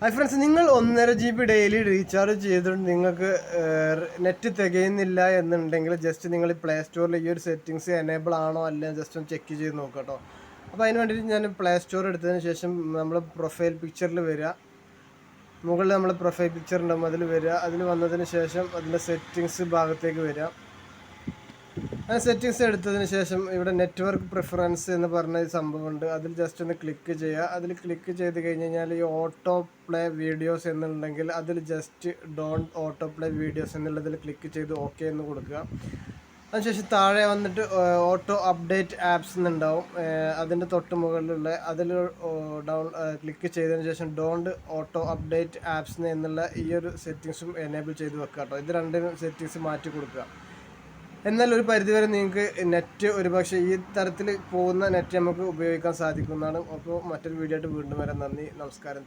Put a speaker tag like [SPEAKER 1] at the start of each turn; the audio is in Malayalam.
[SPEAKER 1] ഹായ് ഫ്രണ്ട്സ്, നിങ്ങൾ 1.5 GB ഡെയിലി റീചാർജ് ചെയ്തിട്ട് നിങ്ങൾക്ക് നെറ്റ് തികയുന്നില്ല എന്നുണ്ടെങ്കിൽ ജസ്റ്റ് നിങ്ങൾ പ്ലേ സ്റ്റോറിൽ ഈ ഒരു സെറ്റിങ്സ് എനേബിൾ ആണോ അല്ല ജസ്റ്റ് ഒന്ന് ചെക്ക് ചെയ്ത് നോക്കുക കേട്ടോ. അപ്പോൾ അതിന് വേണ്ടിയിട്ട് ഞാൻ പ്ലേ സ്റ്റോർ എടുത്തതിന് ശേഷം നമ്മൾ പ്രൊഫൈൽ പിക്ചറിൽ വരിക, മുകളിൽ നമ്മൾ പ്രൊഫൈൽ പിക്ചർ ഉണ്ടാകും അതിൽ വരിക, അതിൽ വന്നതിന് ശേഷം അതിൻ്റെ സെറ്റിങ്സ് ഭാഗത്തേക്ക് വരിക. ആ സെറ്റിങ്സ് എടുത്തതിന് ശേഷം ഇവിടെ നെറ്റ്വർക്ക് പ്രിഫറൻസ് എന്ന് പറഞ്ഞ സംഭവമുണ്ട്, അതിൽ ജസ്റ്റ് ഒന്ന് ക്ലിക്ക് ചെയ്യുക. അതിൽ ക്ലിക്ക് ചെയ്ത് കഴിഞ്ഞ് കഴിഞ്ഞാൽ ഈ ഓട്ടോ പ്ലേ വീഡിയോസ് എന്നുണ്ടെങ്കിൽ അതിൽ just don't auto play videos എന്നുള്ളതിൽ ക്ലിക്ക് ചെയ്ത് ഓക്കെ എന്ന് കൊടുക്കുക. അതിനുശേഷം താഴെ വന്നിട്ട് ഓട്ടോ അപ്ഡേറ്റ് ആപ്സ് എന്നുണ്ടാവും, അതിൻ്റെ തൊട്ട് മുകളിലുള്ള അതിൽ ക്ലിക്ക് ചെയ്തതിന് ശേഷം ഡോണ്ട് ഓട്ടോ അപ്ഡേറ്റ് ആപ്സ് എന്നുള്ള ഈ ഒരു സെറ്റിങ്സും എനേബിൾ ചെയ്ത് വെക്കുക കേട്ടോ. ഇത് രണ്ടും സെറ്റിങ്സ് മാറ്റി കൊടുക്കുക. എന്നാൽ ഒരു പരിധിവരെ നിങ്ങൾക്ക് നെറ്റ് ഒരുപക്ഷെ ഈ തരത്തിൽ പോകുന്ന നെറ്റ് നമുക്ക് ഉപയോഗിക്കാൻ സാധിക്കുന്നതാണ്. അപ്പോൾ മറ്റൊരു വീഡിയോ ആയിട്ട് വീണ്ടും വരാം. നന്ദി, നമസ്കാരം.